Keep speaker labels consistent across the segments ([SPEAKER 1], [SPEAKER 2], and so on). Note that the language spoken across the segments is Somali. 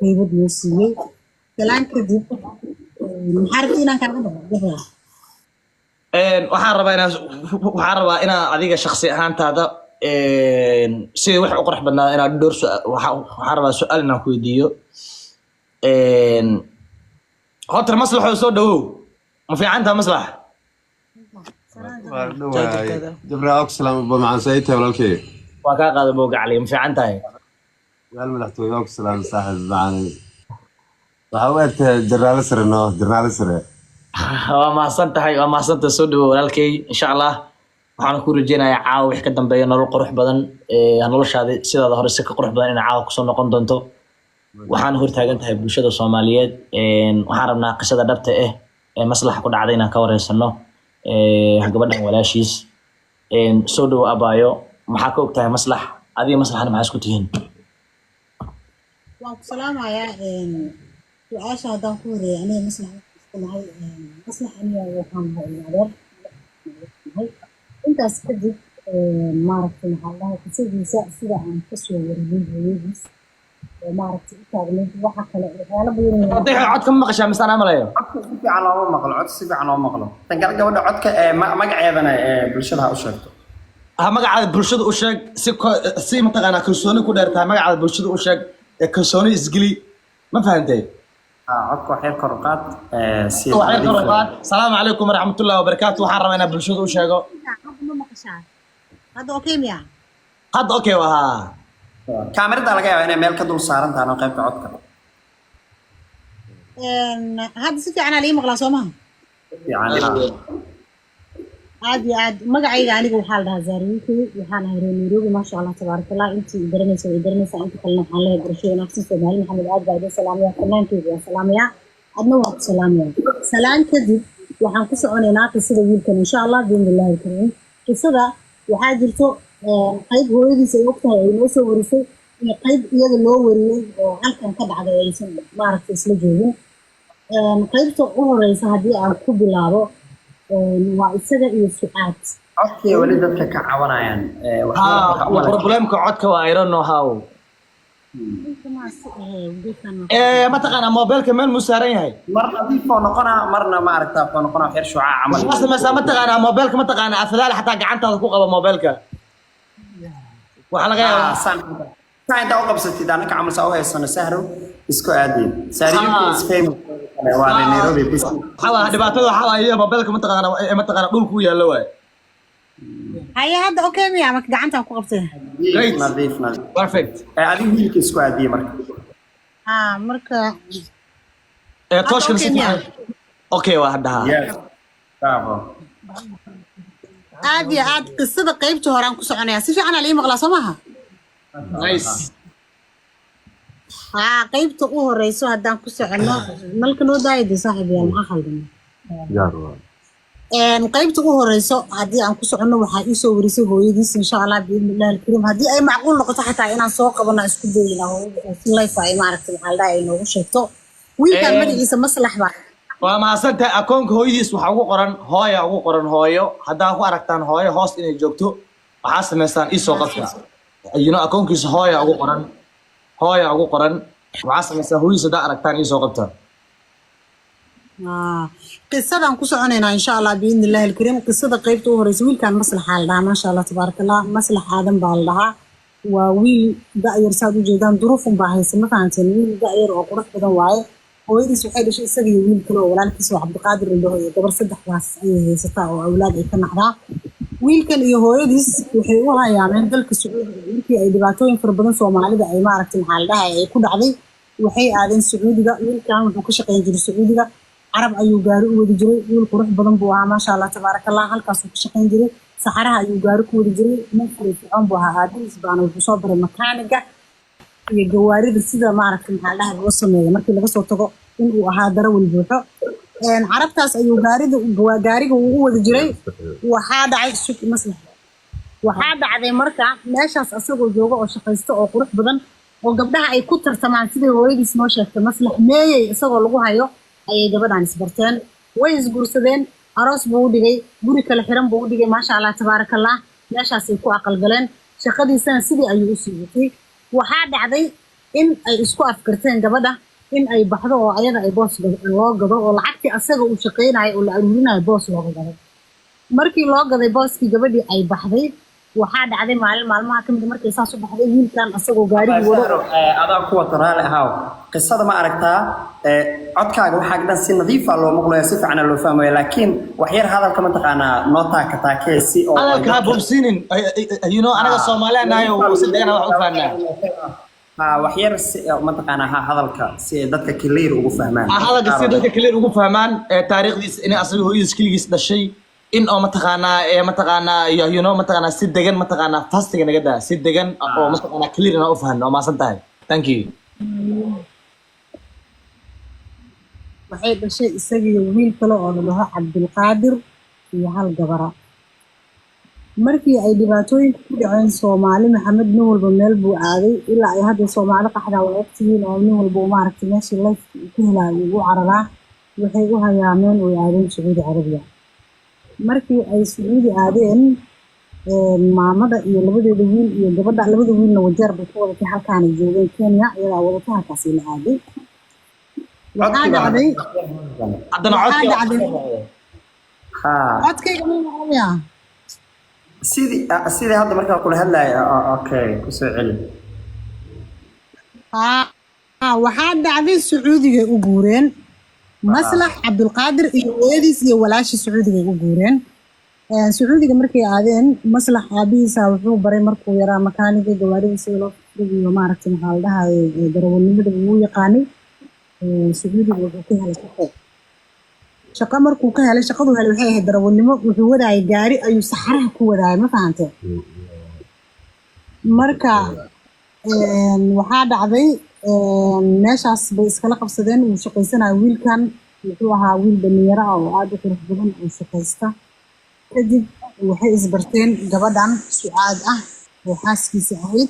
[SPEAKER 1] قيبض يوسيي كلام كذب محاربين كان كذا
[SPEAKER 2] waxaan rabaa inaa adiga shakhsi ahaantaada sidii wax u qurux badnaa inaad dhowr waxaan rabaa su'aal inaan ku weydiiyo horta maslaxo soo dhawow ma fiicantaa maslax
[SPEAKER 3] جبرا أكسلام مع سيدة ولا الكي
[SPEAKER 2] waa kaa qaada booga cali ma fiican tahay
[SPEAKER 3] قال ملحتوي أكسلام صاحب معنا وحاولت جرال سرنا جرال سر
[SPEAKER 2] waa mahadsantahay soo dhawow walaalkay insha Allah waxaan ku rajeynayaa caawa wix ka dambeeya nolol qurux badan noloshaada sidaada hore si ka qurux badan inay caawa kusoo noqon doonto waxaan hortaagan tahay bulshada Soomaaliyeed waxaan rabnaa qisada dhabta ah ee maslaxa ku dhacday inaan ka wareysano gabadhan walaashiis soo dhawow abaayo maxaa ka ogtahay maslax adiga maslaxana maxaa isku tihiin
[SPEAKER 1] waan ku salaamayaa su'aasha haddaan ku horeeyay aniga maslaxa iskunahay maslaxa aniga waxaan haynaadeen intaas kadib maaragtay maxaa lahaa qisadiisa sida aan ka soo wariyay hooyadiis maaragtay u taagnay waxa kale waxyaalo badan
[SPEAKER 2] waday cod ka maqashaa misaan amalayo
[SPEAKER 4] si fiican loo maqlo cod si fiican loo maqlo tan kale gabadha codka magaceedana bulshada u sheegto
[SPEAKER 2] magacaada bulshada u sheeg si mataqaanaa kalsooni ku dheertahay magacaada bulshada u sheeg kalsooni isgeli ma fahantay
[SPEAKER 4] codka waxay kor u qaad
[SPEAKER 2] salaamu calaykum waraxmatullaahi wabarakaatu waxaan rabaa inaan bulshada u sheego
[SPEAKER 1] hadda okay miya
[SPEAKER 2] hadda okay waa
[SPEAKER 4] kaamirada laga yaabaa inay meel ka dul saaran tahay qaybta codka
[SPEAKER 1] hadda si fiican aan ii maqlaa soo maha عاد مقعي عليك وحال ده زاريكي وحال هيرونيروبي ما شاء الله تبارك الله انت درنيسه انت كلنا حالها برشيد نفسي سمعي محمد عاد بعد سلامية فنان كيف يا سلامية عدنا وقت سلامية سلام كذب وحن كسرنا قصة ويلكن إن شاء الله بإذن الله الكريم قصة وحاجرته قيد هو يدي سوقتها ينوسه ورثه قيد يد اللي هو هل كان كذا على يسمى ما عرفت اسمه جوين قيدته هو رئيس هدي عن كوب لابو وإسقى يسقط.
[SPEAKER 4] أوكي ولدتك كعوانيان.
[SPEAKER 2] وبروبلمك عدك وأيرون هاو. ما تقنا موبايل كمان مسارين هاي.
[SPEAKER 4] مرة دي فنقنا مرة ما عرفت فنقنا خير شعاع عمل.
[SPEAKER 2] بس ما تقنا موبايلك ما تقنا أفضل حتى قعنت تذكوك أبو موبايلك. وحلا غير.
[SPEAKER 4] ساعة أوقف ستي دانك عمل سواه السنة سهرو إسكو عادي. ساريو إسفهم. وأنا نيروبي بس.
[SPEAKER 2] حوا دبعتوا حوا هي موبايلك ما تقنا دول كويا لواي.
[SPEAKER 1] هاي هذا أوكي ميا ما قعنت وقفتها.
[SPEAKER 4] نظيف.
[SPEAKER 2] Perfect.
[SPEAKER 4] هذه هي إسكو عادي مرك.
[SPEAKER 1] مركا.
[SPEAKER 2] توش كم أوكي واحدها.
[SPEAKER 4] برافو.
[SPEAKER 1] عاد قصة قيبته هران كسرنا سيف أنا ليه مغلى سماها.
[SPEAKER 2] نايس.
[SPEAKER 1] قيبته هو الرئيس هدان كسرنا ملك نو دايد صاحبي المأخذ.
[SPEAKER 3] جارو.
[SPEAKER 1] قيبته هو الرئيس هدي عن كسرنا وحقيسه ورثه هو يديس إن شاء الله بإذن الله الكريم هدي أي معقول نقطة حتى أنا سوق قبلنا إسكودي له الله يفعل ما عرفت الحال ده إنه وشيته ويكان بدي يسمى مصلح بعد.
[SPEAKER 2] وما صدق أكونك هو يديس وحقوق قرن هاي هذا هو أركتان هاي هاست إنه جبته وحاسس مثلاً إيسو قطع. أكونك إيش هاي أقول قرن وحاسس مثلاً هو يصدق أركتان إيسو قطع.
[SPEAKER 1] قصة عن كسرنا إن شاء الله بإذن الله الكريم قصة قيبته هو رسول كان مصلح حالها ما شاء الله تبارك الله مصلح آدم بالله وويل داير سادو جيدان ظروف باهيس ما كانت ويل داير وقرح بدن واي hooyadiis waxay dhashay isagii wiil kale oo walaalkiis oo Cabdiqaadir indhahoy gabar saddex waas ay haysataa oo awlaad ay ka naxdaa wiilkan iyo hooyadiis waxay u hayaameen dalka Sacuudiga markii ay dhibaatooyin fara badan Soomaalida ay maaragtay maxaa la dhahay ay ku dhacday waxay aadeen Sacuudiga wiilkan wuxuu ka shaqeyn jiray Sacuudiga Arab ayuu gaari u wadi jiray wiil qurux badan buu ahaa maasha Allah tabarakallah halkaas uu ka shaqeyn jiray saxaraha ayuu gaari ku wadi jiray markii fiican buu ahaa aadis baan wuxuu soo baray makaaniga iyo gawaarida sida maaragtay maxaa la dhahay loo sameeyo markii laga soo tago inuu ahaa darawal buuxo carabtaas ayuu gaariga ugu wadi jiray waxaa dhacay suuq maslax waxaa dhacday marka meeshaas asagoo jooga oo shaqaysto oo qurux badan oo gabdhaha ay ku tartamaan sidii hooyadiis noo sheegtay maslax meeyay isagoo lagu hayo ayay gabadhan isbarteen way isguursadeen aroos buu u dhigay guri kale xiran buu u dhigay maasha Allah tabaarakallah meeshaas ay ku aqal galeen shaqadiisana sidii ayuu u sii watay waxaa dhacday in ay isku afkarteen gabadha in ay baxdo oo ayada ay boos loo gado oo lacagtii asaga uu shaqeynayo oo la aruurinayo boos looga gado markii loo gaday booskii gabadhii ay baxday waxaa dhacday maalin maalmaha kamid markay saas u baxday wiilkan asagoo gaarigii wado
[SPEAKER 4] adaa kuwa taraale ahaaw qisada ma aragtaa codkaaga waxaa dhan si nadiif ah loo maqlayo si fiican loo fahmayo laakiin wax yar hadalka ma taqaanaa nota ka taakee si oo
[SPEAKER 2] hadalka boobsiinin anaga Soomaaliyeed oo si degan wax u fahnaa
[SPEAKER 4] wax yar si ma taqaanaa hadalka si dadka clear ugu fahmaan
[SPEAKER 2] hadalka si dadka clear ugu fahmaan taariikhdiisa in asaga hooyadiis kaligiis dhashay in oo mataqaanaa si degan mataqaanaa fastiga naga daa si degan oo mataqaanaa clear na u fahanno ma san tahay thank you
[SPEAKER 1] waxay dhashay isagii wiil kale oo la dhaho Cabdulqaadir iyo hal gabara markii ay dhibaatooyinka ku dhaceen Soomaali Maxamed nin walba meel buu aaday ilaa ay hadda Soomaali qaxda waqtigiina oo nin walba ma aragtay meeshii life ku helay ugu cararaa waxay u hayaameen oo aadeen Sacuudi Carabiya markii ay Sacuudi aadeen maamada iyo labadeeda wiil iyo gabadha labada wiilna wajeer bay ku wadatay halkaan ay joogeen Kenya iyada wadatay halkaas la aaday waxaa dhacday
[SPEAKER 2] haddana
[SPEAKER 1] codkayga ma maqlayaa
[SPEAKER 4] sidii hadda markaa kula hadlayo okay ku soo celi
[SPEAKER 1] waxaa dhacday Sacuudiga u guureen maslax Cabdulqaadir iyo hooyadiis iyo walaashi Sacuudiga u guureen Sacuudiga markay aadeen maslax aabihiisa wuxuu baray markuu yaraa makaaniga gawaaridiisa loo fiiriyo ma aragtay maxaa la dhahay darawalnimada uu yaqaanay Sacuudiga wuxuu ka helay shaqo markuu ka helay shaqadu helay waxay ahayd darawalnimo wuxuu wadaayay gaari ayuu saxaraha ku wadaayay ma fahantay marka waxaa dhacday meeshaas bay iskala qabsadeen uu shaqaysanayo wiilkan wuxuu ahaa wiil dhalinyaro ah oo aad u qurux badan oo shaqaysta kadib waxay isbarteen gabadhan Sucaad ah oo xaaskiisa ahayd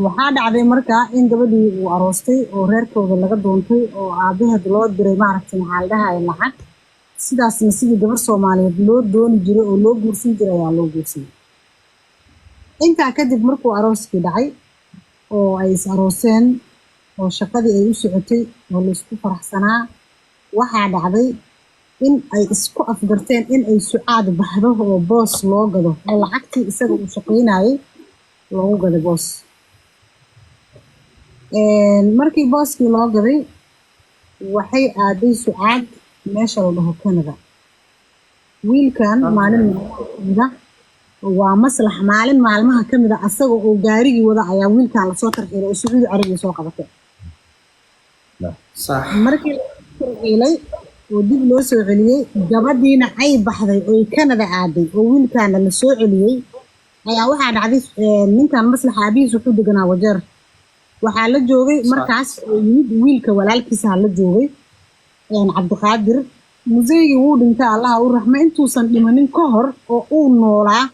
[SPEAKER 1] waxaa dhacday marka in gabadhii uu aroostay oo reerkooda laga doontay oo aabaheed loo diray maaragtay maxaa la dhahay lacag sidaasna sidii gabar Soomaaliyeed loo dooni jiray oo loo guursan jiray ayaa loo guursan intaa kadib markuu arooskii dhacay oo ay is arooseen oo shaqadii ay u socotay oo la isku faraxsanaa waxaa dhacday in ay isku afgarteen in ay Sucaad baxdo oo boos loo gado oo lacagtii isaga uu shaqeynayay loogu gaday boos markii booskii loo gaday waxay aaday Sucaad meesha la dhaho Canada wiilkan maalin waa maslax maalin maalmaha kamid ah asaga oo gaarigii wada ayaa wiilkan la soo tarxiilay oo Sacuudi Carabiya soo qabatay
[SPEAKER 4] صح
[SPEAKER 1] markii la tarxiilay oo dib loo soo celiyay gabadhiina ay baxday oo Canada aaday oo wiilkan la soo celiyay ayaa waxaa dhacday ninkan maslax aabihiis wuxuu deganaa wajeer waxaa la joogay markaas yimid wiilka walaalkiisa la joogay Cabdulqaadir museeyigi wuu dhintay Allah u raxmay intuusan dhimanin ka hor oo uu noolaa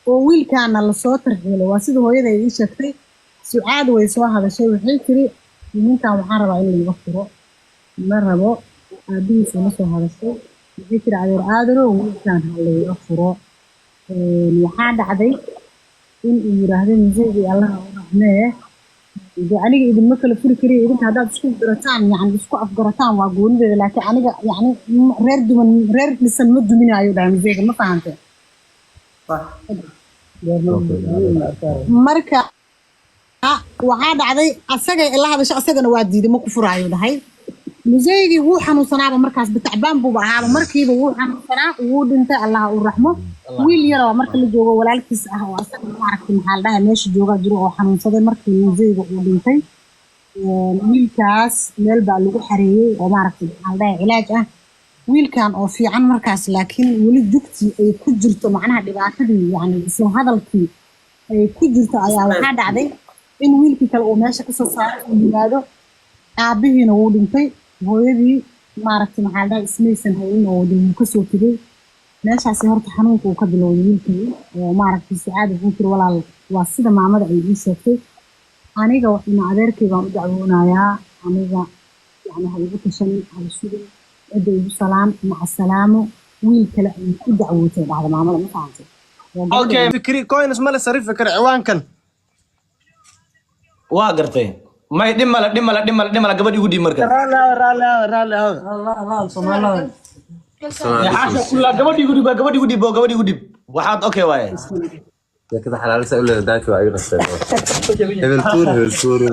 [SPEAKER 1] oo wiilkaana la soo tarxiilay waa sida hooyada ay sheegtay Sucaad way soo hadashay waxay tiri ninkan waxaan rabaa in laga furo ma rabo aabihiisa la soo hadashay waxay tiri adeero wiilkan laga furo waxaa dhacday in uu yiraahdo museeyigi Allah u raxmay aniga idinma kala furi kariyo idinka haddaad isku garataan yani isku afgarataan waa goonideeda laakiin aniga yani reer dhisan ma duminayo dhahay museega ma fahantay marka waxaa dhacday asaga la hadasho asagana waa diiday ma ku furaayo dhahay museegii wuu xanuunsanaaba markaas bitacbaan buuba ahaaba markiiba wuu xanuunsanaa wuu dhintay Allah u raxmo wiil yar oo marka la joogo walaalkiis ah oo asaga maaragtay maxaa la dhahay meesha jooga jiro oo xanuunsaday markii museega uu dhintay wiilkaas meel baa lagu xareeyay oo maaragtay maxaa la dhahay cilaaj ah wiilkan oo fiican markaas laakiin weli dugtii ay ku jirto macnaha dhibaatadii yani isla hadalkii ay ku jirto ayaa waxaa dhacday in wiilkii kale uu meesha ka soo saaray uu yimaado aabihiina wuu dhintay hooyadii maaragtay maxaa la dhahay ismaysan haynin oo uu ka soo tegay meeshaas horta xanuunka uu ka bilowday wiilkii oo maaragtay Sucaad wuxuu tiri walaal waa sida maamada ay ii sheegtay aniga waxna adeerkay baan u dacwoonayaa aniga yani ha igu tashan hal sugin cidda igu salaam maca salaamo wiil kale ay ku dacwootay dhacda maamada ma fahantay
[SPEAKER 5] اوكي فكري كوينس مال صريف فكر عوان كان
[SPEAKER 2] waa gartay may dhimala gabadh igu dhib marka xaasha kula gabadh igu dhib waxaad okay waaye
[SPEAKER 3] كده حلال سأقول له دايت وعيون السنة هبل تور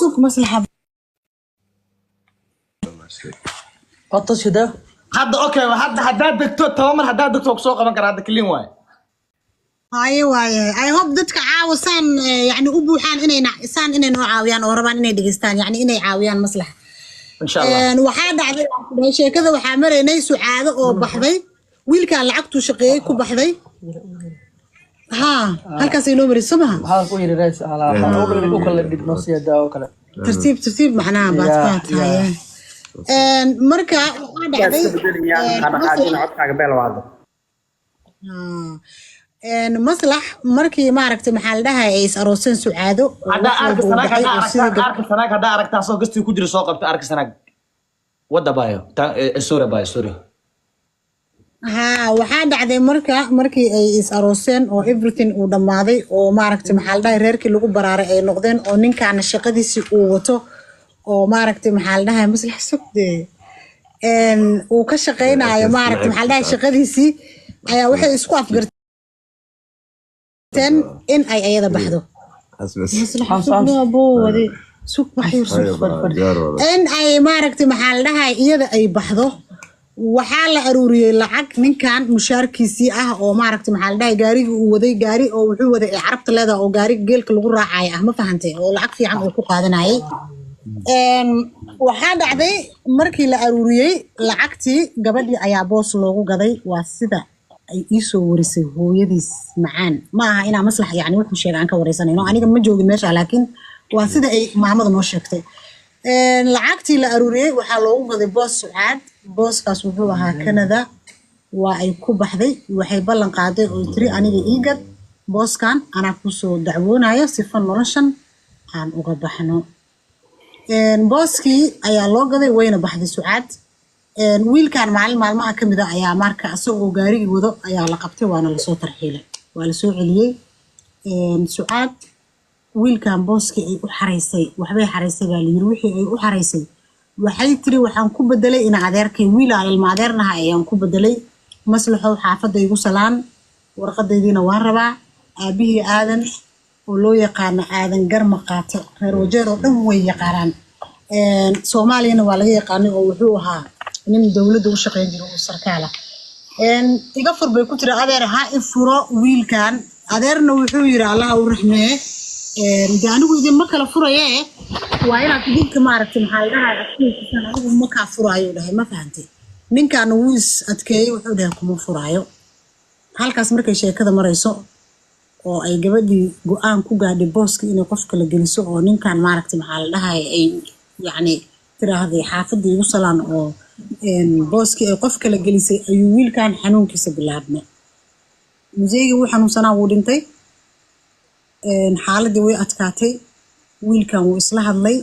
[SPEAKER 1] سوق مصلحة
[SPEAKER 5] قطش ده
[SPEAKER 2] hadda okay haddaad degto tababar haddaad degto soo qaban kara hadda kaliin waaye
[SPEAKER 1] هاي I hope dadka caawisaan يعني u buuxaan inay noo caawiyaan oo rabaan inay dhigistaan يعني inay caawiyaan maslaxa
[SPEAKER 2] insha Allah
[SPEAKER 1] waxaa dhacday sheekada waxaa maraynay sucaado oo baxday wiilkaan lacagtu shaqeeyay ku baxday ها halkaas ay noo marisay maha
[SPEAKER 5] waxaa ku yiri rays ala oo kala dhigno si daawo kale
[SPEAKER 1] tartiib macnaha baad hayeen marka waxaa dhacday
[SPEAKER 4] codkaaga beel waado
[SPEAKER 1] maslax markii ma aragtay maxaa la dhahay ay is arooseen sucaado
[SPEAKER 2] hadda aragtaa soo gastii ku jira soo qabta arka sanaag wada baayo sorry
[SPEAKER 1] ها waxaa dhacday markii ay is arooseen oo everything uu dhamaaday oo ma aragtay maxaa la dhahay reerkii lagu baraaray ay noqdeen oo ninkaana shaqadiisii uu wato oo ma aragtay maxaa la dhahay maslax sugdee uu ka shaqeynayo ma aragtay maxaa la dhahay shaqadiisii ayaa waxay isku afgarteen in ay ayada baxdo in ay ma aragtay maxaa la dhahay iyada ay baxdo waxaa la aruuriyay lacag ninkan mushaarkiisii ah oo ma aragtay maxaa la dhahay gaarigii uu waday gaari oo wuxuu waday ee carabta leedahay oo gaariga geelka lagu raacay ah ma fahantay oo lacag fiican uu ku qaadanayay waxaa dhacday markii la aruuriyay lacagtii gabadhii ayaa boos loogu gaday waa sida ay ii soo warisay hooyadiis macaan ma aha inaa maslax yani wuxuu sheegay aan ka wareysanayno aniga ma joogin meesha laakiin waa sida ay maamada noo sheegtay lacagtii la aruuriyay waxaa loogu gaday boos sucaad booskaas wuxuu ahaa Canada waa ay ku baxday waxay ballan qaaday oo tiri aniga iigad booskan anaa ku soo dacwoonayo sifa noloshan aan uga baxno booskii ayaa loo gaday wayna baxday sucaad wiilkan maalmaha kamid ah ayaa marka asagoo gaarigi wado ayaa la qabtay waana la soo tarxiilay waa la soo celiyay sucaad wiilkan booskii ay u xareysay waxbay xareysay baa la yiri wixii ay u xareysay waxay tiri waxaan ku bedelay in adeerkay wiil aan ilma adeernaha ayaan ku bedelay maslaxow xaafadda igu salaan warqadaydiina waan rabaa aabihii aadan oo loo yaqaano aadan garma qaate reer wajeer oo dhan way yaqaanaan soomaaliyana waa laga yaqaanay oo wuxuu ahaa nin dowladda u shaqeyn jiray oo sarkaal ah iga fur bay ku tiri adeer ha ifuro wiilkan adeerna wuxuu yiri allah u raxmee anigu idinma kala furayee waa inaad idinka maaragtay maxaa la dhahay afkiisan anigu ma kaa furaayo dhahay ma fahantay ninkaana wuu is adkeeyey wuxuu dhahay kuma furaayo halkaas markay sheekada marayso oo ay gabadhii go-aan ku gaadhay booska inay qof kala geliso oo ninkan maaragtay maxaa la dhahay ay yacni tiraahday xaafadda igu salaan oo booskii ay qof kala gelisay ayuu wiilkan xanuunkiisa bilaabmay museygii wuu xanuunsanaa wuu dhintay xaaladii way adkaatay wiilkan wuu isla hadlay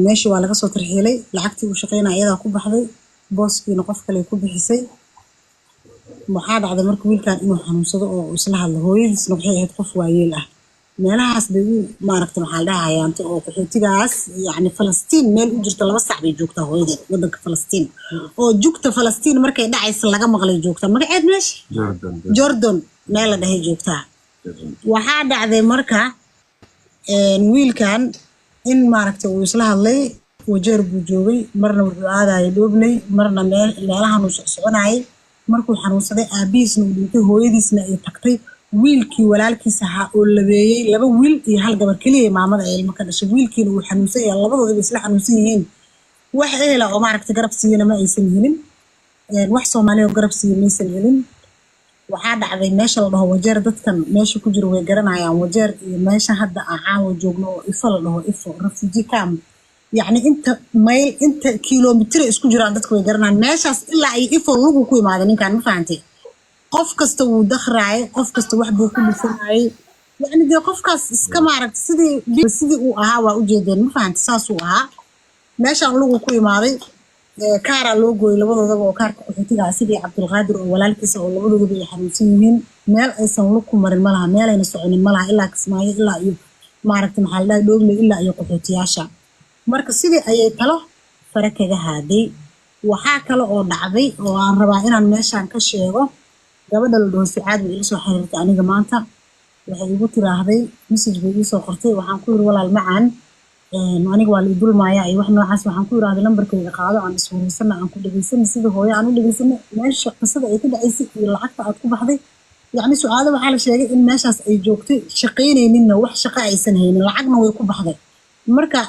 [SPEAKER 1] meeshii waa laga soo tarxiilay lacagtii uu shaqeynaya iyadaa ku baxday booskiina qof kale ku bixisay waxaa dhacday marka wiilkan inuu xanuunsado oo isla hadlo hooyadiisna waxay ahayd qof waayeel ah meelahaas bay u maaragtay maxaa la dhahay hayaantay oo qaxootigaas yacni falastiin meel u jirta 2 sac bay joogtaa hooyadeed waddanka falastiin oo jugta falastiin markay dhacaysa laga maqlay joogtaa magaceed meesha jordan meel la dhahay joogtaa waxaa dhacday marka wiilkan in maaragtay uu isla hadlay wajeer buu joogay marna wuxuu aadayay dhoobley marna meelahan uu soconayay markuu xanuunsaday aabihiisna uu dhintay hooyadiisna ay tagtay wiilkii walaalkiisa ahaa oo labeeyey 2 wiil iyo 1 gabar keliya maamada ay ilmo ka dhashay wiilkiina uu xanuunsan yahay labadoodaba isla xanuunsan yihiin wax ehela oo maaragtay garab siiyana ma aysan helin wax Soomaaliya oo garab siiyay ma aysan helin waxaa dhacday meesha la dhaho wajeer dadkan meesha ku jiro way garanayaan wajeer iyo meesha hadda aan caawa joogno oo ifo la dhaho ifo refugee camp yacni inta kiiloomitir isku jiraan dadku way garanayaan meeshaas ilaa ay ifo lagu ku imaaday ninkan ma fahantay qof kasta wuu dakhraayay qof kasta wax buu ku dhisanayay yacni dee qofkaas iska maaragtay sidii uu ahaa waa ujeedeen ma fahantay saasuu ahaa meeshaan lagu ku imaaday kaara loo gooyay labadoodaba oo kaarka qaxootiga sidii Cabdulqaadir oo walaalkiisa oo labadoodaba ay xanuunsan yihiin meel aysan lug ku marin malaha meel ayna soconin malaha ilaa Kismaayo ilaa iyo maaragtay maxaa la dhahay dhooble ilaa iyo qaxootiyaasha marka sidii ayay talo fara kaga haaday waxaa kale oo dhacday oo aan rabaa inaan meeshaan ka sheego gabadha la dhaho Sucaad way ila soo xiriirtay aniga maanta waxay igu tiraahday message bay ii soo qortay waxaan ku yiri walaal macaan aniga waa la dulmaaya ay wax noocaas waxaan ku yiraahday lambarkayga qaado aan isweydiisana aan ku dhageysano sida hooyo aan u dhageysano meesha qisada ay ka dhacaysay iyo lacagta aad ku baxday yacni Sucaad waxaa la sheegay in meeshaas ay joogtay shaqaynayninna wax shaqo aysan haynin lacagna way ku baxday marka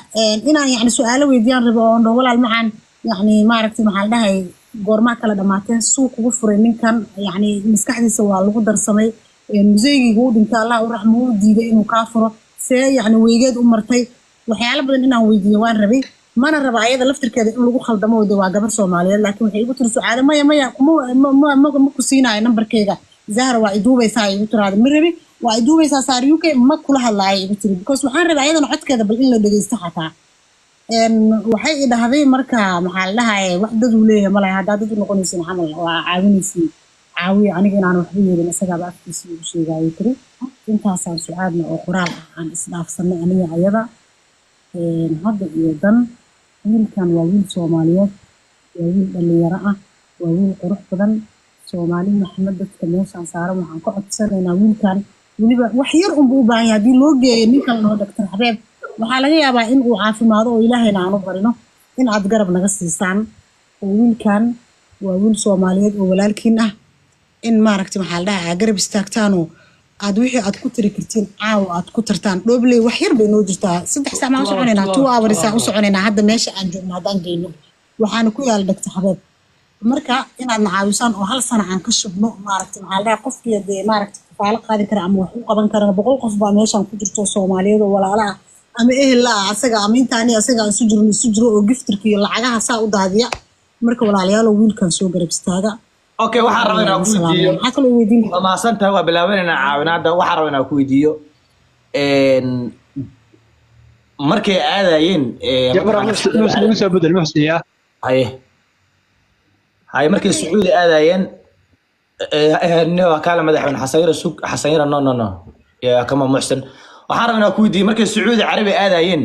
[SPEAKER 1] inaan yacni su'aalo weydiiyaan rabo oo walaal macaan yacni maaragtay maxaa la dhahay goormaa kala dhamaateen suuq ugu furay ninkan yacni maskaxdiisa waa lagu darsamay museygiga u dhintay allah u raxmo u diiday inuu kaa furo see yacni weygeed u martay waxyaalo badan inaan weydiiyo waan rabay mana raba ayada laftirkeeda in lagu khaldamo wada waa gabar Soomaaliyeed laakiin waxay igu tiri Sucaad maya ma ku siinayo nambarkayga Zahra waa iduubaysaa igu tiraahday ma rabi waa iduubaysaa saar UK ma kula hadlaayo igu tiri because waxaan rabaa ayadana codkeeda bal in la dhageysto xataa waxay idhahday marka maxaa la dhahay wax dad uu leeyahay malay hadda dad u noqonaysin xamal waa caawinaysin caawiye aniga inaan waxba yeelin isagaaba afkiisa ugu sheegaayo tiri intaasaan Sucaadna oo qoraal ah aan isdhaafsanay aniga ayada hadda iyo dan wiilkan waa wiil Soomaaliyeed waa wiil dhalinyaro ah waa wiil qurux badan Soomaali Maxamed dadka meeshaan saaran waxaan ka codsanaynaa wiilkan weliba wax yar u baahan yahay hadii loo geeyo ninkan loo Dr. Xabeeb waxaa laga yaabaa in uu caafimaado oo Ilaahayna aan u barino in aad garab naga siisaan oo wiilkan waa wiil Soomaaliyeed oo walaalkiin ah in maaragtay maxaa la dhahaa garab istaagtaan oo aad wixii aad ku tiri kartiin caaw aad ku tartaan dhoobley wax yar bay noo jirtaa 3 saac ma u soconaynaa 2 hours u soconaynaa hadda meesha aan joogno hadaan geeyno waxaana ku yaal Dr. Xabeeb marka inaad nacaawisaan oo hal sano aan ka shubno maaragtay maxaa la dhahaa qofkii dee maaragtay faalo qaadi kara ama wax u qaban kara 100 qof baa meeshaan ku jirto Soomaaliyeed oo walaalaha ama ehel la asaga ama intaani asaga isu jiro oo giftirka iyo lacagaha saa u daadiya marka walaalayaal wiilkan soo garab istaaga
[SPEAKER 2] okay waxaan rabaa inaan ku weydiiyo waxa kale weydiin ma santaa waa bilaabanayna caawinaada waxaan rabaa inaan ku weydiiyo markay aadayeen
[SPEAKER 6] jabra soo bedel muxsiya
[SPEAKER 2] hay markay Sacuudi aadayeen kala madaxweyne xasayra no ya kama muxsin waxaan rabaa inaan ku weydiiyo markay Sacuudi Carabi aadayeen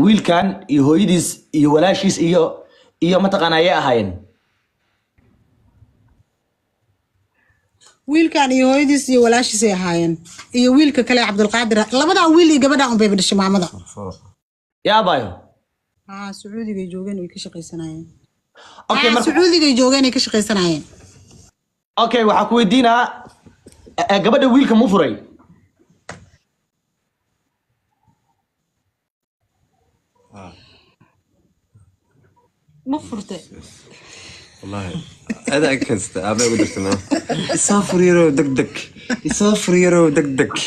[SPEAKER 2] wiilkan iyo hooyadiis iyo walaashiis iyo mataqaanaa ay ahaayeen
[SPEAKER 1] wiilkan iyo hooyadiis iyo walaashiis ay ahaayeen iyo wiilka kale Cabdulqaadir labada wiil iyo gabadha un bay dhashay maamada
[SPEAKER 2] yaa baayo
[SPEAKER 1] Sacuudiga joogeen ay ka shaqaysanayeen okay Sacuudiga joogeen ay ka shaqaysanayeen
[SPEAKER 2] okay waxa ku weydiinaa gabadha wiilka mu furay
[SPEAKER 1] ma furtay
[SPEAKER 3] والله هذا كست أبغى أقول لك أنا يسافر يرو دق دق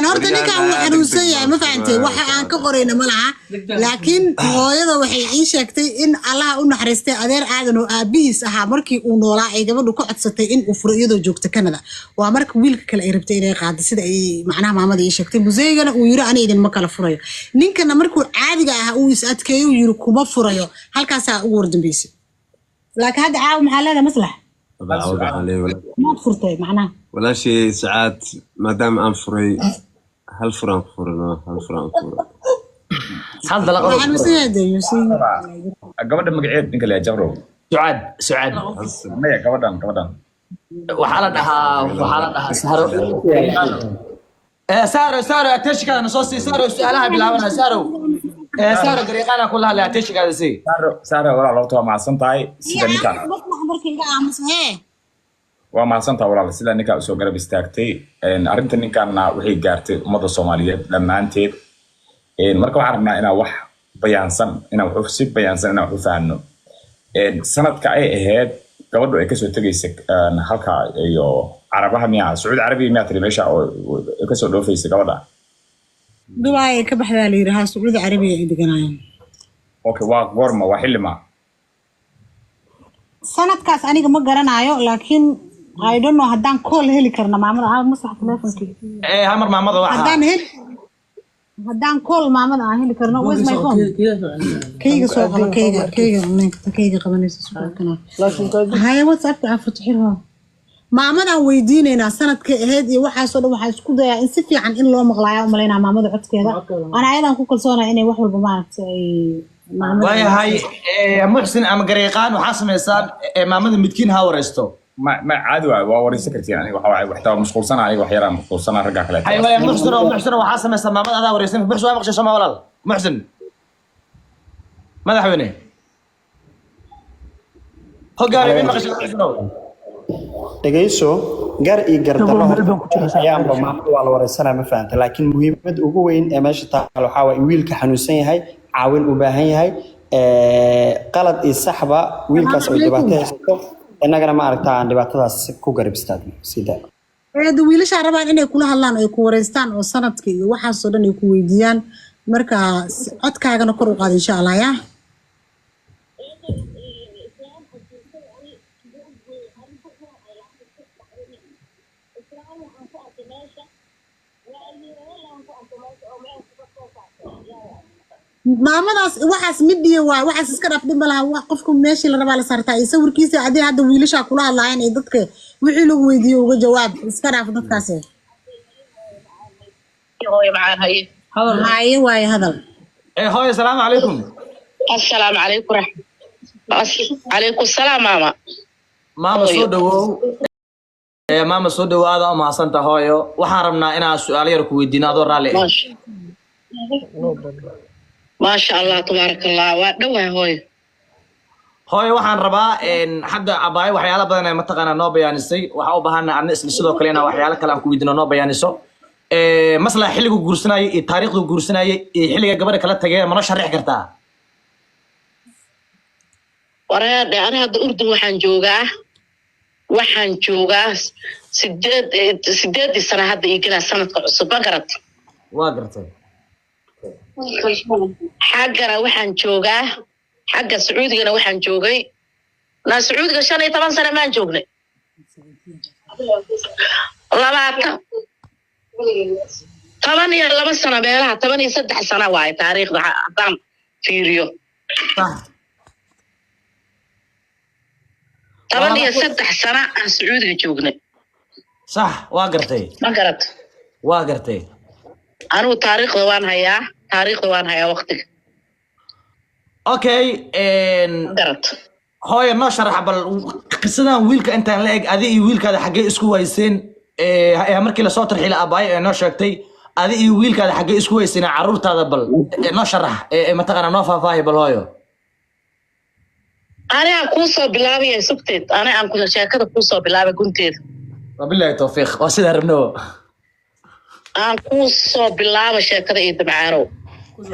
[SPEAKER 1] horta ninkan wuu xanuunsan yahay ma fahantay waxa aan ka qorayna ma laha laakiin hooyada waxay ii sheegtay in Allah u naxariistay adeer aadan oo aabihiis ahaa markii uu noolaa ay gabadhu ku codsatay in uu furo iyadoo joogta Canada waa marka wiilka kale ay rabtay inay qaado sida ay macnaha maamada ii sheegtay museygana uu yiri aniga idin ma kala furayo ninkana markuu caadiga ah uu is adkeeyo yiri kuma furayo halkaas ugu wardambeysay لكن هذا عاو محلنا مصلح ما فرتي معناه
[SPEAKER 3] ولا شيء ساعات ما دام انفري هل فرانكفورت
[SPEAKER 2] هل دلقوا
[SPEAKER 1] انا سيده يوسي
[SPEAKER 7] gabadha magaceed ninka la jabro
[SPEAKER 2] Sucaad
[SPEAKER 7] maya gabadhan
[SPEAKER 2] waxa la dhahaa Saro atashkaana soo sii Saro su'aalaha bilaabana Saro gariiqana kullaha la atashkaada si
[SPEAKER 7] Saro walaal horta waa macsan tahay sida ninkan waa macsan tahay walaal sida ninka soo garab istaagtay arinta ninkanna waxay gaartay ummadda Soomaaliyeed dhamaanteed marka waxaan rabnaa inaan wax bayaansan inaan wax si bayaansan inaan wax faahno sanadka ay ahayd gabadhu ay ka soo tagaysay halka iyo Carabaha miyaa Sacuudi Carabi miyaa tiri meesha oo ka soo dhoofaysa gabadha
[SPEAKER 1] Dubai ka baxdaa la yiraahdo Sacuudi Carabi ay deganayeen
[SPEAKER 7] okay waa goorma waa xilli ma
[SPEAKER 1] sanadkaas aniga ma garanayo laakiin I don't know haddaan call heli karna maamada masax telefonkii
[SPEAKER 2] hamar maamada waxa
[SPEAKER 1] haddaan call maamada aan heli karno where's my phone kayga soo qaba kayga qabanaysa suuqana haya WhatsApp ka afurtixirha maamadan weydiinayna sanadkay ahayd iyo waxaasoo dhan waxaa isku dayaa in si fiican in loo maqlaayo u malaynaa maamada codkeeda ana ayadan ku kalsoonaa inay wax walba maaragtay
[SPEAKER 2] waayahay muxsin ama gareeqaan waxaa samaysaan maamada midkiin ha wareysto
[SPEAKER 7] ما عادي ووريسك كرتين يعني وحتى مشغول عليه وحيرا مشغول سنة رجع كله
[SPEAKER 2] ايوه محسن waxaa samaysaan maamada adaa wareysan muxsin waa maqshay sama walaal muxsin madaxweyne hogaari ma maqshay muxsinow
[SPEAKER 4] dhageyso gar iyo gardaro ayaanba maamada waa la wareysanaa ma fahanta laakiin muhiimad ugu weyn ee meesha taalo waxaa waaye wiilka xanuunsan yahay caawin u baahan yahay qalad iyo saxba wiilkaas oo dhibaato haysto innagana ma aragtaa aan dhibaatadaas ku garab istaagno sida
[SPEAKER 1] wiilasha rabaan inay kula hadlaan ay ku wareystaan oo sanadka iyo waxaasoo dhan ay ku weydiiyaan marka codkaagana kor u qaad insha Allah yaa maamadaas waxaas midhiye waa waxaas iska dhafdhin malaha wax qofku meeshii la rabaa la saartaa iyo sawirkiisa adii hadda wiilasha kula hadlaayeen ee dadka wixii lagu weydiiyo uga jawaab iska dhaaf dadkaas haye waaye hadal
[SPEAKER 2] hooyo assalaamu calaykum
[SPEAKER 8] السلام عليكم عليكم السلام ماما
[SPEAKER 2] maama soo dhawow maama soo dhawaada oo maasanta hooyo waxaan rabnaa inaan su'aalo yar ku weydiino adoo raalli
[SPEAKER 8] ما شاء الله تبارك الله ودوها هوي
[SPEAKER 2] hooyo waxaan rabaa xagga abaay waxyaalo badan ay mataqaanaa noo bayaanisay waxa u baahanaa adna isla sidoo kale inaan waxyaalo kale aan ku weydiino noo bayaaniso maslaha xilligu guursanayay iyo taariikhdu guursanayay iyo xilliga gabadha kala tageen ma noo sharixi kartaa
[SPEAKER 8] ورا أنا هذا أردن waxaan joogaa sideed sano hadda igala sanadka cusub bagarat
[SPEAKER 2] waa gartay
[SPEAKER 8] xaggana waxaan joogaa xagga Sacuudigana waxaan joogay na Sacuudiga 15 sano maan joognay 12 sano beelaha 13 sano waay taariikhda hadaan fiiriyo طبعاً يا سدح سنة عن سعودي جوجنا
[SPEAKER 2] صح واقرتي
[SPEAKER 8] ما قرأت
[SPEAKER 2] واقرتي
[SPEAKER 8] أنا تاريخ دوان هيا وقتك
[SPEAKER 2] اوكي
[SPEAKER 8] قرأت
[SPEAKER 2] هاي ما شرح بل قصدا ويلك انت لاق ادي ويلك هذا حقي اسكو ويسين markii la soo tarxilay abaay ee noo sheegtay adi iyo wiilkaada xagee isku weysina caruurtaada bal noo sharax ma taqana noo faahfaahi bal hooyo
[SPEAKER 8] أنا كوسو بلابي يا سكتت أنا كوسو شاكر كوسو بلابي كنتير
[SPEAKER 2] وبالله التوفيق وسيد هربنو
[SPEAKER 8] أنا كوسو بلابي شاكر يتبعارو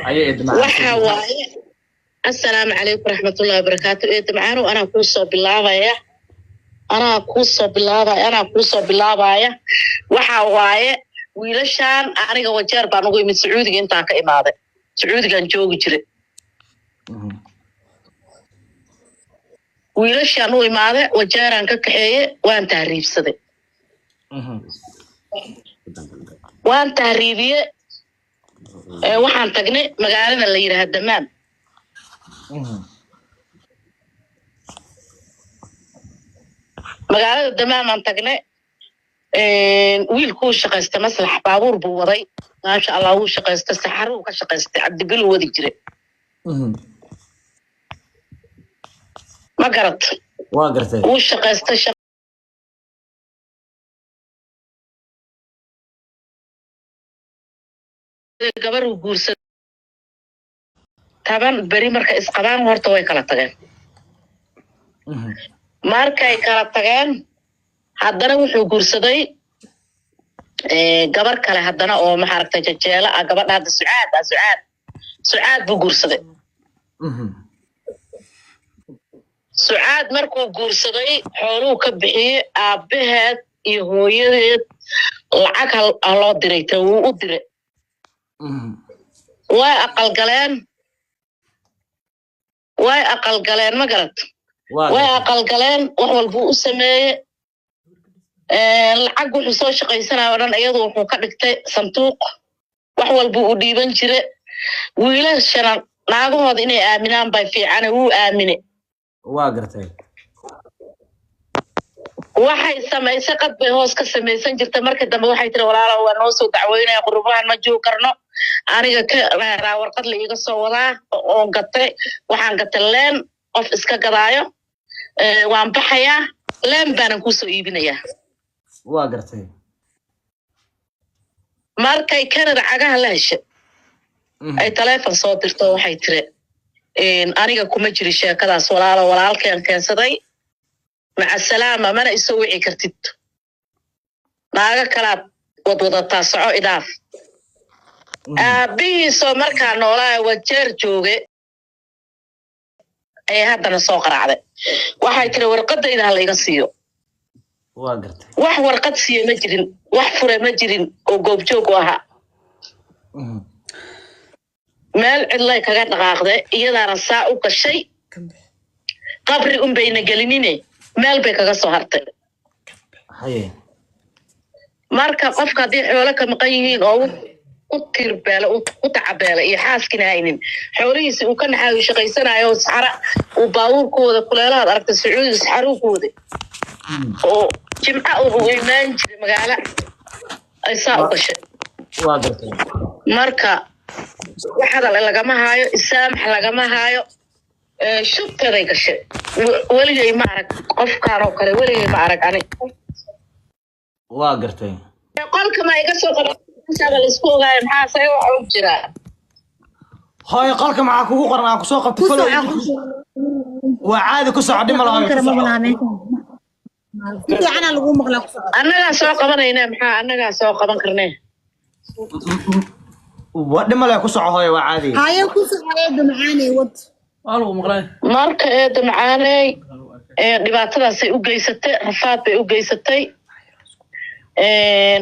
[SPEAKER 2] أي يتبعارو
[SPEAKER 8] وحواي السلام عليكم ورحمة الله وبركاته يتبعارو أنا كوسو بلابي أنا كوسو بلابي وحواي ويلشان أنا وجار بانوي من سعودي أنت كإمادة سعودي كان جوجي جري wiilashaan u imaade wajaaraan ka kaxeeye waan tahriibiye waxaan tagnay magaalada la yiraahdo Damaam magaalada Damaam aan tagnay wiilku shaqaysta maslax baabuur buu waday maasha Allah uu shaqaysta saxaro uu ka shaqaystay Cabdibil wadi jiray ما قرأت
[SPEAKER 2] واقرتي
[SPEAKER 8] وش قصة قبر وجورس طبعا بري مركز إسقاطان ورتوي كلا تجان مركز كلا تجان حضنا وحو جورسدي قبر كلا حضنا أو محركة ججالة قبر هذا سعاد بجورسدي سعاد مركو guursaday xooluhu ka bixiyay aabaheed iyo hooyadeed lacag loo diray uu u diray way aqal galeen ma garad way aqal galeen wax walba u sameeyay lacag wuxuu soo shaqaysanaa dhan iyadoo wuxuu ka dhigtay sanduuq wax walba uu dhiiban jiray wiilashana naagahooda inay aaminaan bay fiican uu aaminay
[SPEAKER 2] واقرتي
[SPEAKER 8] waxay samaysay qad bay hoos ka samaysan jirta markii dambe waxay tiri walaalo waa noo soo dacweynaya qurubahan ma joog karno aniga ka raaraa warqad la iga soo wadaa oo gatay waxaan gatay leen qof iska gadaayo waan baxayaa leen baanan ku soo iibinayaa
[SPEAKER 2] waa gartay
[SPEAKER 8] markay Canada cagaha la heshay ay telefoon soo dirto waxay tiri aniga kuma jiri sheekadaas walaalo walaalkeen keensaday مع السلامة ما أنا أسوي كرتيت ناقة كلاب وضوضتها صعو إضاف أبي سو مركا نولا وجير جوغي أي هذا نسوق رعدي waxay tiri warqada idaha la iga siiyo
[SPEAKER 2] waa gartay
[SPEAKER 8] wax warqad siiyo ma jirin wax fure ma jirin oo goob joog aha meel cidlay kaga dhaqaaqday iyadaana saa u gashay qabri bayna gelinine meel bay kaga soo hartay
[SPEAKER 2] haye
[SPEAKER 8] marka qofka hadii xoolo ka maqan yihiin oo u tirbeelo u tacabeelo iyo xaaskina haynin xoolihiisa uu ka naxaayo shaqaysanayo saxara uu baabuurkooda kuleelaha aragtay Sacuudi saxaruukooda oo jimca uu imaan jiray magaala ay saa u gashay
[SPEAKER 2] waa gartay
[SPEAKER 8] marka waxa lagama haayo isaamax lagama haayo shubtaday gashay weligay ma arag qofkaan oo kale weligay ma arag ani
[SPEAKER 2] waa gartay
[SPEAKER 8] qolka ma iga soo qabsan la isku ogaay maxaa say wax u jira
[SPEAKER 2] hooy qolka maxaa kugu qoran aan ku soo qabto falo waa caadi ku socod ma lahayn
[SPEAKER 1] fiicana lagu maqlaa
[SPEAKER 8] annaga soo qabanayna maxaa annaga soo qaban karnaa
[SPEAKER 2] wadima la ku soco hooy waa caadi
[SPEAKER 1] haye ku socoyada macaanay wad
[SPEAKER 5] lagu maqlaa
[SPEAKER 8] marka eeda macaanay dhibaatadaas ay u geysatay rafaad bay u geysatay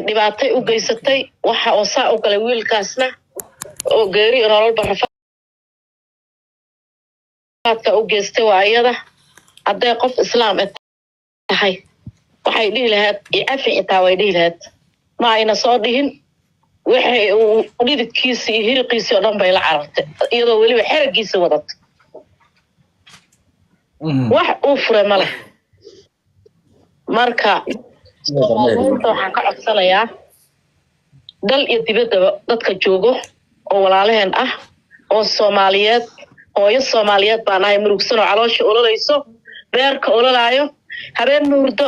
[SPEAKER 8] dhibaatay u geysatay waxa oo saa u galay wiilkaasna oo geeri nololba rafaadka u geystay waa iyada hadday qof islaam tahay waxay dhihi lahayd icafi intaa way dhihi lahayd ma ayna soo dhihin waxay uu dhididkiisa iyo hiriqiisa oo dhan bay la carartay iyadoo weliba xeragiisa wadatay wax uu furay ma leh marka waxaan ka codsanayaa dal iyo dibadaba dadka joogo oo walaalaheen ah oo Soomaaliyeed hooyo Soomaaliyeed baan ahay murugsan oo caloosha ololayso beerka ololaayo habeen nuurdo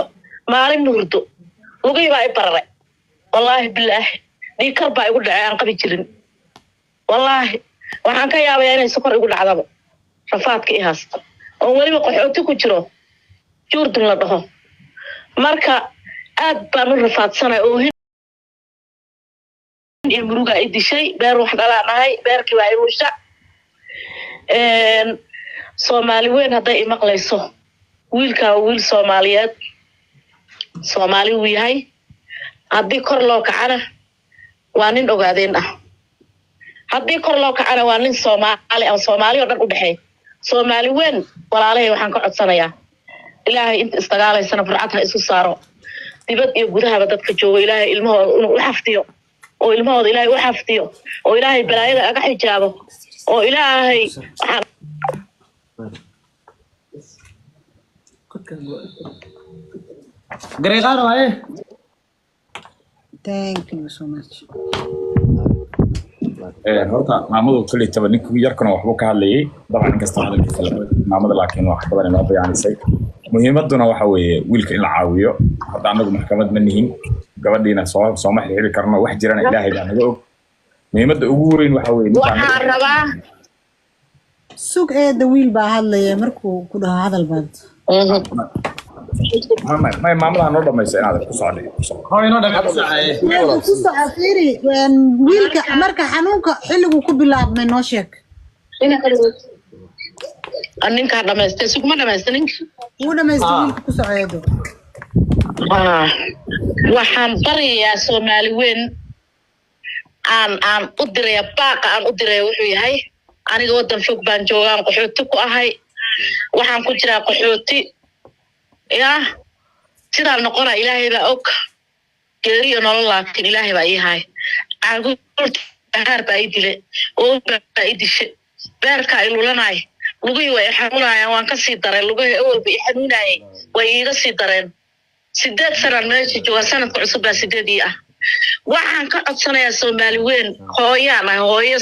[SPEAKER 8] maalin nuurdo lugay baa i bararay wallaahi bilaahi dhiikar baa igu dhacay aan qabi jirin wallaahi waxaan ka yaabayaa inay sokor igu dhacdaba rafaadka i haysto oo weliba qaxooti ku jiro Jordan la dhaho marka aad baan u rafaadsanay oo in muruga ay dishay beer wax dhalaanahay beerkii waa iruusha Soomaali weyn hadday i maqlayso wiilka wiil Soomaaliyeed Soomaali uu yahay haddii kor loo kacana waa nin ogaadeen ah haddii kor loo kacana waa nin Soomaali ama Soomaali oo dhan u dhaxay Soomaali weyn walaalahay waxaan ka codsanayaa ilaahay inta istagaalaysana farcad ha isu saaro dibad iyo gudahaba dadka jooga ilaahay ilmahooda inuu u xaftiyo oo ilmahooda ilaahay u xaftiyo oo ilaahay balaayada aga xijaabo oo ilaahay waxaan
[SPEAKER 2] gareeqaan waaye
[SPEAKER 1] thank you so much
[SPEAKER 7] horta maamadu kulli taba ninkii yarkana waxbuu ka hadlayay dabcan inkastoo hadalkiisa la maamada laakiin wax badan inoo bayaanisay muhiimaduna waxa weeye wiilka in la caawiyo hadda anagu maxkamad ma nihin gabadhiina sooma xiriiri karno wax jirana ilaahay baa naga og muhiimadda ugu weyn waxa weeye
[SPEAKER 8] waxaan rabaa
[SPEAKER 1] sug eeda wiil baa hadlaya markuu ku dhaho hadal baad
[SPEAKER 7] ما maamada noo dhamayso inaad ku socday
[SPEAKER 2] hooy noo dhaga ku socay
[SPEAKER 1] ku socofiri wiilka marka xanuunka xilligu ku bilaabmay noo sheeg
[SPEAKER 8] ninka dhamaystay sugma dhamaystay ninka
[SPEAKER 1] uu dhamaystay wiilka ku soceedo
[SPEAKER 8] waxaan barayaa Soomaali weyn aan u diray baaqa aan u diray wuxuu yahay aniga wadan fog baan joogaan qaxooti ku ahay waxaan ku jiraa qaxooti يا سيدا نقول إلهي بأوك كيري ونقول لكن إلهي بأي هاي أقول بحر بأيدي لي أو بأيدي شيء بارك إلو لناي لقي ويحمونا يا وان كسي درين لقي أول بيحمونا ويغسي درين sideed sanad meesha jooga sanadka cusub baa sideedii ah waxaan ka codsanayaa Soomaali weyn hooyana hooyo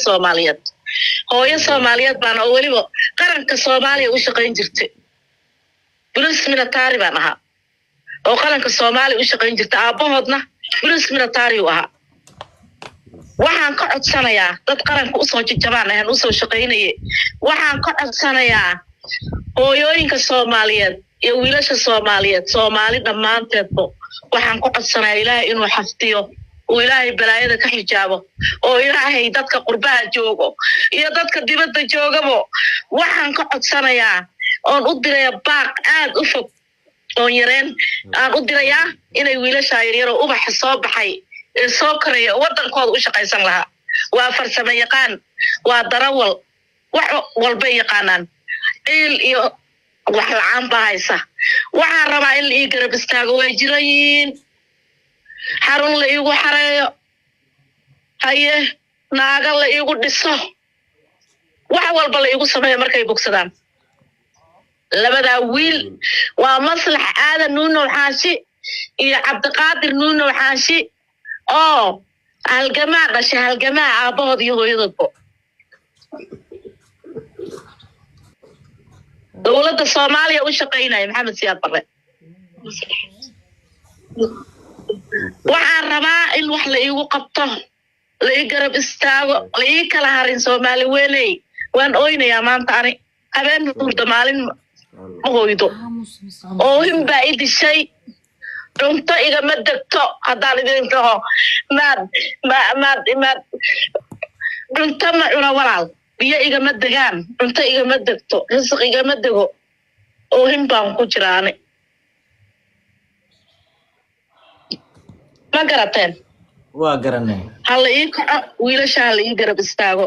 [SPEAKER 8] Soomaaliyeed baan oo waliba qaranka Soomaaliya u shaqayn jirtay bulis military baan ahaa oo qaranka Soomaaliya u shaqayn jirtay aabahoodna bulis military u ahaa waxaan ka codsanayaa dad qaranka u soo jajabaan aan u soo shaqaynayay waxaan ka codsanayaa hooyooyinka Soomaaliyeed iyo wiilasha Soomaaliyeed Soomaali dhamaanteedba waxaan ku codsanayaa Ilaahay inuu xaftiyo oo Ilaahay balaayada ka xijaabo oo Ilaahay dadka qurbaha joogo iyo dadka dibadda joogabo waxaan ka codsanayaa oon u diraya baaq aad u fog oo yareen aan u dirayaa inay wiilasha yaryar oo ubax soo baxay ee soo koraya wadankooda u shaqaysan lahaa waa farsamo yaqaan waa darawal wax walba yaqaanaan il iyo wax la'aan baa haysa waxaan rabaa in la ii garab istaago way jirayin xarun la iigu xareeyo haye naaga la iigu dhiso wax walba la iigu sameeyo markay bogsadaan labada wiil waa Maslax Aadan Nuuno Xaashi iyo Cabdiqaadir Nuuno Xaashi oo halgamaa dhashay halgamaa aabahood iyo hooyadoodba dowladda Soomaaliya u shaqaynaya Maxamed Siyaad Barre waxaan rabaa in wax la iigu qabto la ii garab istaago la ii kala harin Soomaali weynay waan ooynayaa maanta ani habeen hurda maalin ma hooydo oo hinbaa i dishay cunto igama degto haddaan idin dhaho maad cunto ma cuna walaal biyo igama degaan cunto igama degto risq igama dego oo hinbaan ku jiraane ma garateen
[SPEAKER 2] waa garanay
[SPEAKER 8] hala ii kaco wiilasha hala ii garab istaago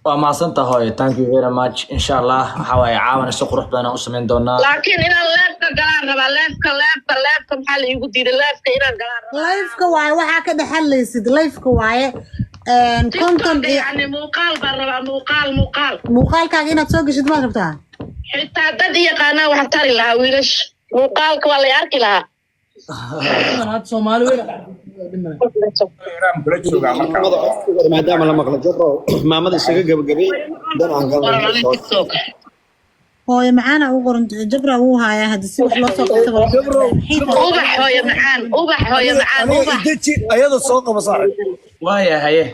[SPEAKER 2] waa mahadsantahay hooyo thank you very much insha Allah waxa waaye caawana si qurux badan u sameyn doonaa
[SPEAKER 8] laakiin inaan leefka galaan rabaa leefka maxaa la iigu diiday leefka inaan galaan rabaa
[SPEAKER 1] layfka waaye waxaa ka dhaxalaysid layfka waaye konton
[SPEAKER 8] yani muuqaal baan rabaa muuqaal
[SPEAKER 1] muuqaalkaaga inaad soo geshid maad rabtaa
[SPEAKER 8] xitaa dad yaqaanaa wax tari lahaa wiilasha muuqaalka waa la arki lahaa
[SPEAKER 5] Soomaali weyn
[SPEAKER 4] maadaama la maqlo jabro maamada isaga gabagabay dan aan galno
[SPEAKER 1] hooyo macaana ugu qoran jabra uu haayaa hadda si wax loo soo qabtaba
[SPEAKER 8] ubax hooyo macaan ubax
[SPEAKER 6] ayada soo qaba saaxiib
[SPEAKER 2] waaya haye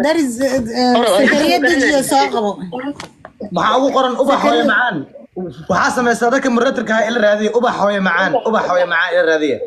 [SPEAKER 1] daris sakariyad dejiya soo qabo
[SPEAKER 2] maxaa ugu qoran ubax hooyo macaan waxaa samaysaa dadka muratirka ila raadiya ubax hooyo macaan ila raadiya